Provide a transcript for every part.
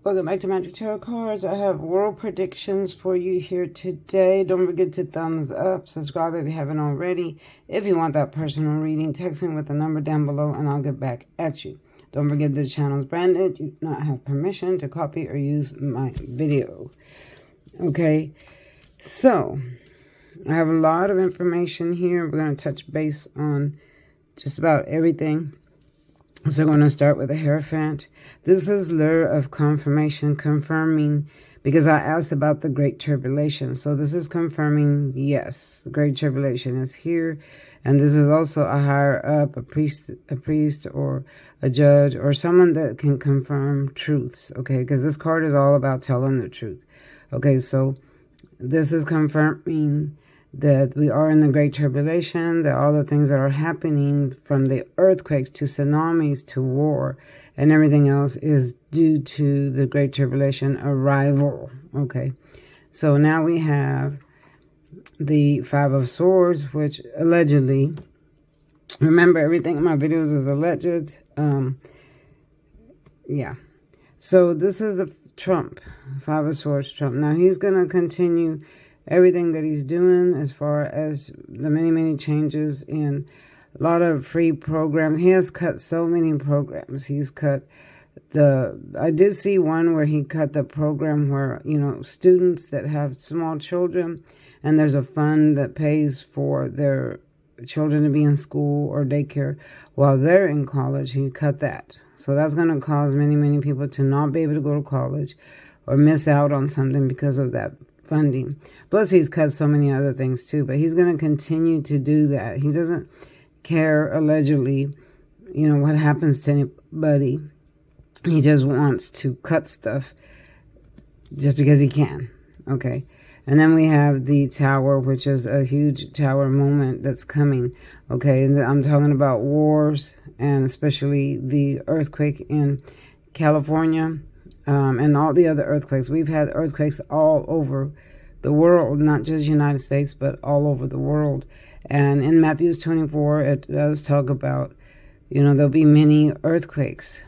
Welcome back to Magic Tarot Cards. I have world predictions for you here today. Don't forget to thumbs up, subscribe if you haven't already. If you want that personal reading, text me with the number down below and I'll get back at you. Don't forget the channel is branded. You do not have permission to copy or use my video. Okay, so I have a lot of information here. We're going to touch base on just about everything. So we're going to start with the Hierophant. This is lure of confirmation, confirming, because I asked about the Great Tribulation. So this is confirming, yes, the Great Tribulation is here. And this is also a higher up, a priest or a judge or someone that can confirm truths, okay? Because this card is all about telling the truth. Okay, so this is confirming that we are in the Great Tribulation, that all the things that are happening from the earthquakes to tsunamis to war and everything else is due to the Great Tribulation arrival. Okay, so now we have the Five of Swords, which allegedly, remember everything in my videos is alleged. Yeah, so this is the Trump, Five of Swords Trump. Now he's going to continue everything that he's doing as far as the many changes in a lot of free programs. He has cut so many programs. He's cut I did see one where he cut the program where, you know, students that have small children and there's a fund that pays for their children to be in school or daycare while they're in college. He cut that. So that's going to cause many people to not be able to go to college or miss out on something because of that funding. Plus, he's cut so many other things too, but he's going to continue to do that. He doesn't care, allegedly, you know, what happens to anybody. He just wants to cut stuff just because he can, okay? And then we have the Tower, which is a huge tower moment that's coming, okay? And I'm talking about wars and especially the earthquake in California. And all the other earthquakes. We've had earthquakes all over the world, not just United States, but all over the world. And in Matthew 24, it does talk about, you know, there'll be many earthquakes,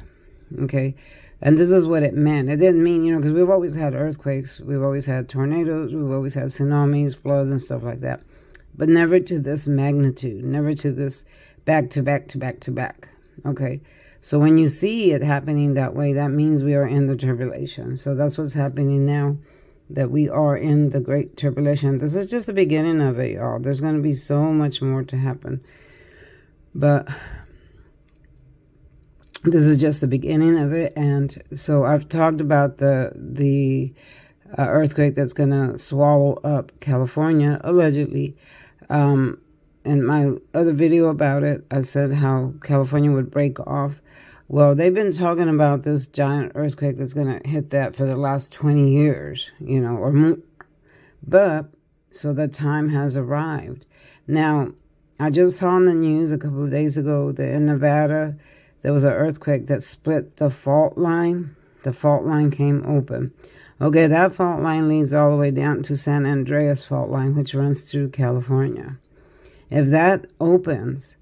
okay? And this is what it meant. It didn't mean, you know, because we've always had earthquakes. We've always had tornadoes. We've always had tsunamis, floods, and stuff like that. But never to this magnitude, never to this back to back to back to back, okay? So when you see it happening that way, that means we are in the tribulation. So that's what's happening now, that we are in the Great Tribulation. This is just the beginning of it, y'all. There's going to be so much more to happen. But this is just the beginning of it. And so I've talked about the earthquake that's going to swallow up California, allegedly. In my other video about it, I said how California would break off. Well, they've been talking about this giant earthquake that's going to hit that for the last 20 years, you know, or more. But, so the time has arrived. Now, I just saw on the news a couple of days ago that in Nevada, there was an earthquake that split the fault line. The fault line came open. Okay, that fault line leads all the way down to San Andreas fault line, which runs through California. If that opens,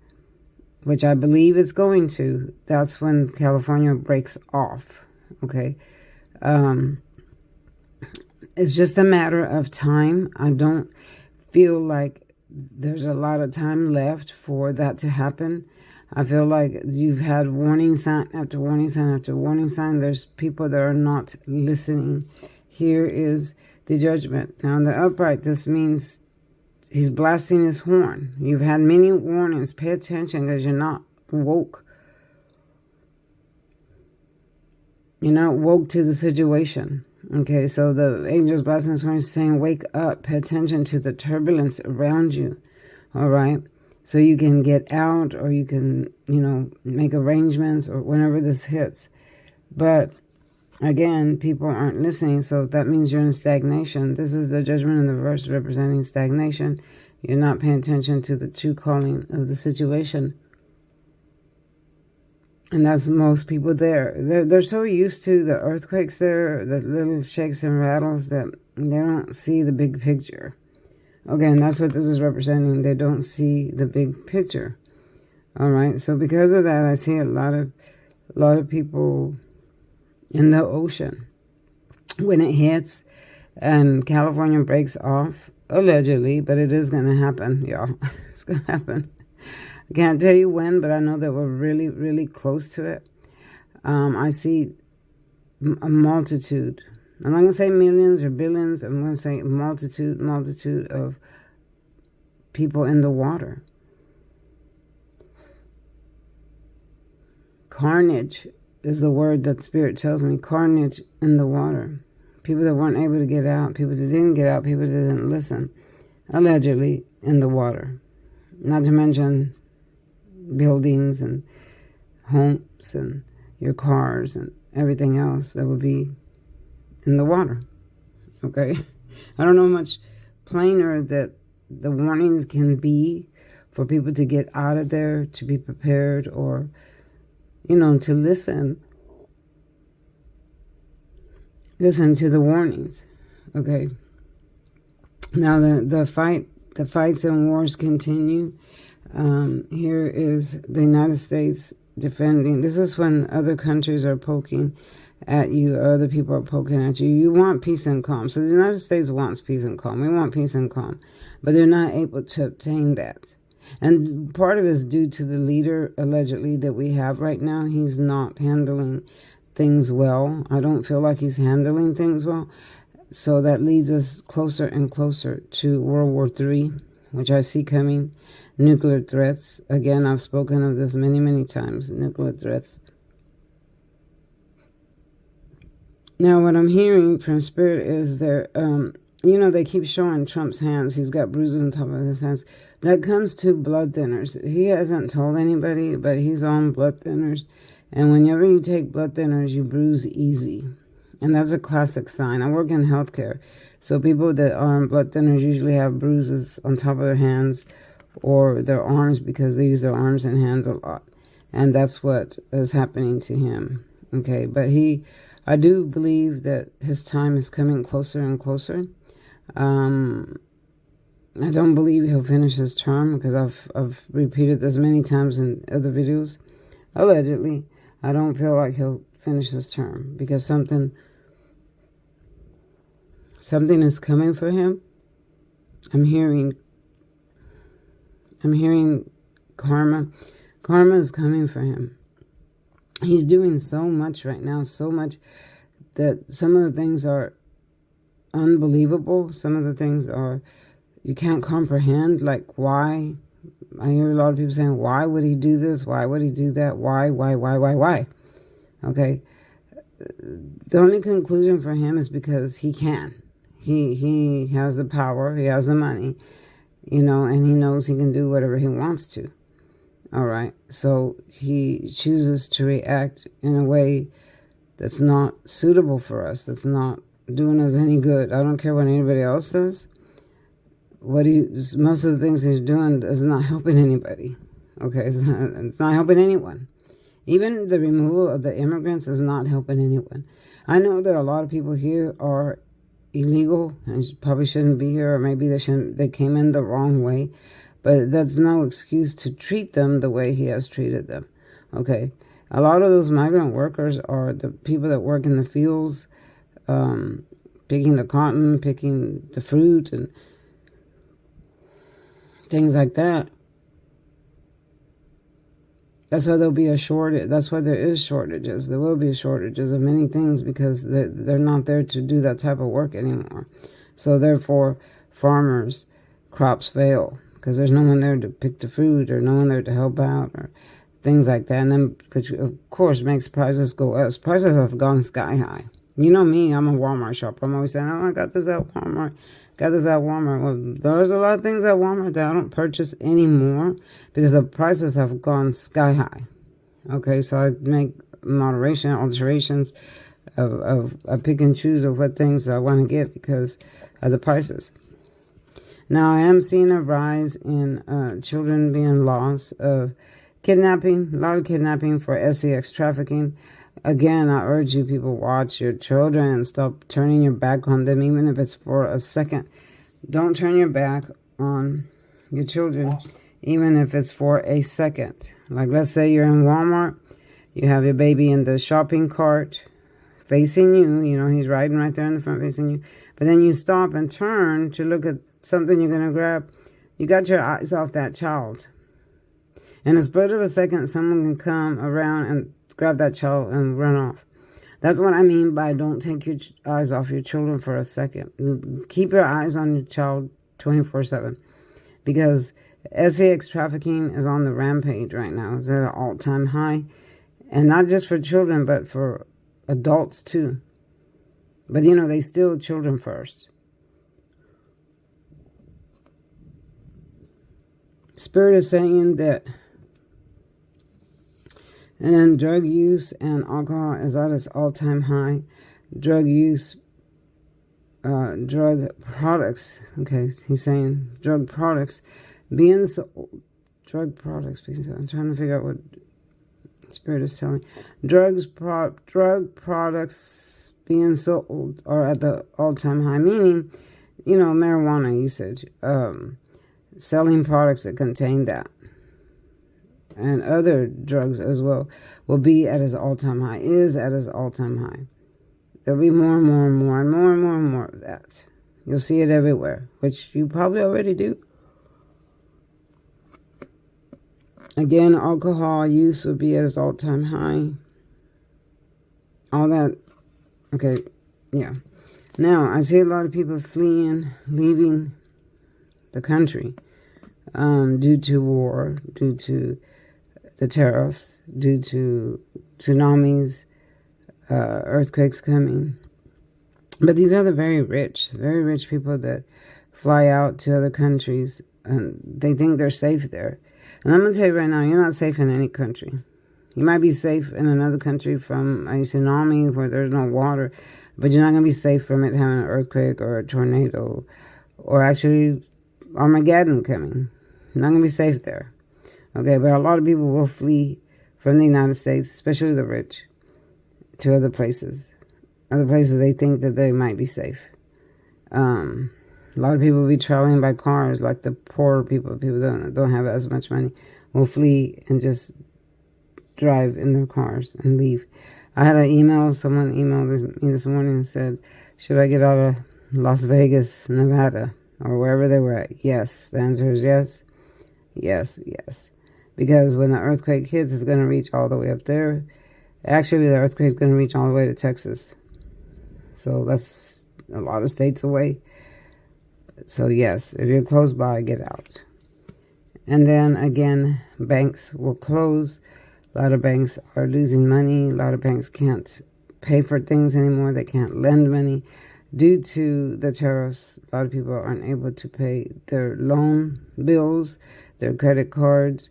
which I believe it's going to, that's when California breaks off, okay? It's just a matter of time. I don't feel like there's a lot of time left for that to happen. I feel like you've had warning sign after warning sign after warning sign. There's people that are not listening. Here is the judgment. Now, in the upright, this means he's blasting his horn. You've had many warnings. Pay attention because you're not woke. You're not woke to the situation. Okay, so the angel's blasting his horn is saying, wake up. Pay attention to the turbulence around you. All right? So you can get out or you can, you know, make arrangements or whenever this hits. But again, people aren't listening, so that means you're in stagnation. This is the judgment in the verse representing stagnation. You're not paying attention to the true calling of the situation. And that's most people there. They're so used to the earthquakes there, the little shakes and rattles, that they don't see the big picture. Okay, and that's what this is representing. They don't see the big picture. All right, so because of that, I see a lot of people in the ocean. when it hits and California breaks off, allegedly, but it is going to happen, y'all. It's going to happen. I can't tell you when, but I know that we're really, really close to it. I see a multitude. I'm not going to say millions or billions. I'm going to say multitude of people in the water. Carnage is the word that Spirit tells me. Carnage in the water. People that weren't able to get out. People that didn't get out. People that didn't listen. Allegedly in the water. Not to mention buildings and homes and your cars and everything else that would be in the water. Okay? I don't know how much plainer that the warnings can be for people to get out of there, to be prepared, or, to listen. Listen to the warnings. Okay? Now the fights and wars continue. Here is the United States defending. This is when other countries are poking at you, or other people are poking at you. You want peace and calm. So the United States wants peace and calm. We want peace and calm. But they're not able to obtain that. And part of it is due to the leader, allegedly, that we have right now. He's not handling things well. I don't feel like he's handling things well. So that leads us closer and closer to World War III, which I see coming. Nuclear threats. Again, I've spoken of this many, many times. Nuclear threats. Now, what I'm hearing from Spirit is they keep showing Trump's hands. He's got bruises on top of his hands. That comes to blood thinners. He hasn't told anybody, but he's on blood thinners. And whenever you take blood thinners, you bruise easy. And that's a classic sign. I work in healthcare. So people that are on blood thinners usually have bruises on top of their hands or their arms because they use their arms and hands a lot. And that's what is happening to him. Okay, but I do believe that his time is coming closer and closer. I don't believe he'll finish his term because I've repeated this many times in other videos. Allegedly, I don't feel like he'll finish his term because something is coming for him. I'm hearing karma. Karma is coming for him. He's doing so much right now, so much that some of the things are unbelievable. Some of the things are you can't comprehend, like why. I hear a lot of people saying, why would he do this? Why would he do that? Why? Okay. The only conclusion for him is because he can. He has the power, he has the money, and he knows he can do whatever he wants to. All right. So he chooses to react in a way that's not suitable for us, that's not doing us any good. I don't care what anybody else says. Most of the things he's doing is not helping anybody. Okay, it's not helping anyone. Even the removal of the immigrants is not helping anyone. I know that a lot of people here are illegal and probably shouldn't be here, or maybe they came in the wrong way, but that's no excuse to treat them the way he has treated them. Okay, a lot of those migrant workers are the people that work in the fields, picking the cotton, picking the fruit, and things like that. That's why there'll be a shortage. That's why there is shortages. There will be shortages of many things because they're not there to do that type of work anymore. So therefore, farmers' crops fail because there's no one there to pick the fruit or no one there to help out or things like that. And then, which of course makes prices go up. Prices have gone sky high. You know me, I'm a Walmart shopper. I'm always saying, oh, I got this at Walmart. Well, there's a lot of things at Walmart that I don't purchase anymore because the prices have gone sky high. Okay, so I make alterations I pick and choose of what things I want to get because of the prices. Now, I am seeing a rise in children being lost, of kidnapping, a lot of kidnapping for sex trafficking. Again, I urge you people, watch your children and stop turning your back on them, even if it's for a second. Don't turn your back on your children, even if it's for a second. Like, let's say you're in Walmart, you have your baby in the shopping cart, facing you. You know, he's riding right there in the front facing you. But then you stop and turn to look at something you're going to grab. You got your eyes off that child. In a split of a second, someone can come around and grab that child and run off. That's what I mean by don't take your eyes off your children for a second. Keep your eyes on your child 24/7. Because sex trafficking is on the rampage right now. It's at an all-time high. And not just for children, but for adults too. But you know, they steal children first. Spirit is saying that, and then drug use and alcohol is at its all-time high. Drug use, drug products. Okay, he's saying drug products being sold. Drug products. I'm trying to figure out what Spirit is telling me. Drug products being sold are at the all-time high, meaning, you know, marijuana usage, selling products that contain that, and other drugs as well, will be at its all-time high, is at its all-time high. There'll be more and more and more and more and more and more of that. You'll see it everywhere, which you probably already do. Again, alcohol use would be at its all-time high. All that. Okay, yeah. Now, I see a lot of people fleeing, leaving the country due to war, due to the tariffs, due to tsunamis, earthquakes coming. But these are the very rich people that fly out to other countries and they think they're safe there. And I'm going to tell you right now, you're not safe in any country. You might be safe in another country from a tsunami where there's no water, but you're not going to be safe from it having an earthquake or a tornado or actually Armageddon coming. You're not going to be safe there. Okay, but a lot of people will flee from the United States, especially the rich, to other places. Other places they think that they might be safe. A lot of people will be traveling by cars, like the poorer people that don't have as much money, will flee and just drive in their cars and leave. I had an email, someone emailed me this morning and said, should I get out of Las Vegas, Nevada, or wherever they were at? Yes. The answer is yes. Yes, yes. Because when the earthquake hits, it's going to reach all the way up there. Actually, the earthquake is going to reach all the way to Texas. So that's a lot of states away. So yes, if you're close by, get out. And then again, banks will close. A lot of banks are losing money. A lot of banks can't pay for things anymore. They can't lend money due to the tariffs. A lot of people aren't able to pay their loan bills, their credit cards,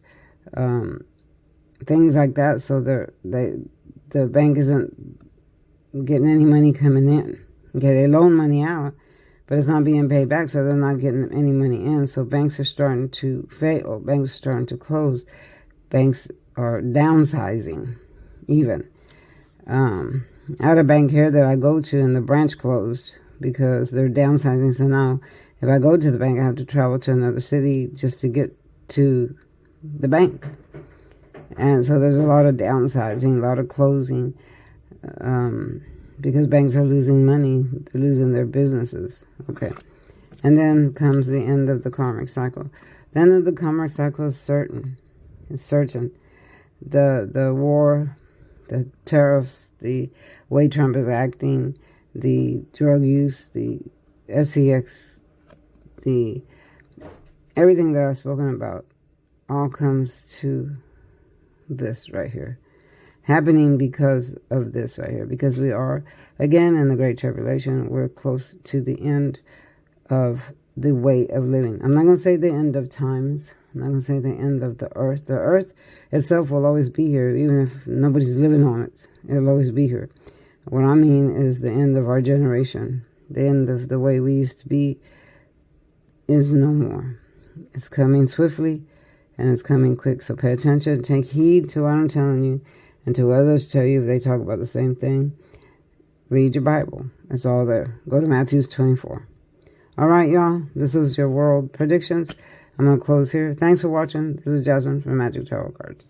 things like that. So the bank isn't getting any money coming in. Okay, they loan money out, but it's not being paid back, so they're not getting any money in. So banks are starting to fail. Banks are starting to close. Banks are downsizing, even. I had a bank here that I go to, and the branch closed because they're downsizing. So now, if I go to the bank, I have to travel to another city just to get to the bank. And so there's a lot of downsizing, a lot of closing, because banks are losing money. They're losing their businesses. Okay. And then comes the end of the karmic cycle. The end of the karmic cycle is certain. It's certain. The war, the tariffs, the way Trump is acting, the drug use, the sex, the everything that I've spoken about all comes to this right here. Happening because of this right here. Because we are, again, in the Great Tribulation. We're close to the end of the way of living. I'm not going to say the end of times. I'm not going to say the end of the earth. The earth itself will always be here, even if nobody's living on it. It'll always be here. What I mean is the end of our generation. The end of the way we used to be is no more. It's coming swiftly and it's coming quick. So pay attention. Take heed to what I'm telling you and to what others tell you if they talk about the same thing. Read your Bible. It's all there. Go to Matthew 24. All right, y'all. This was your world predictions. I'm going to close here. Thanks for watching. This is Jasmine from Magic Tarot Cards.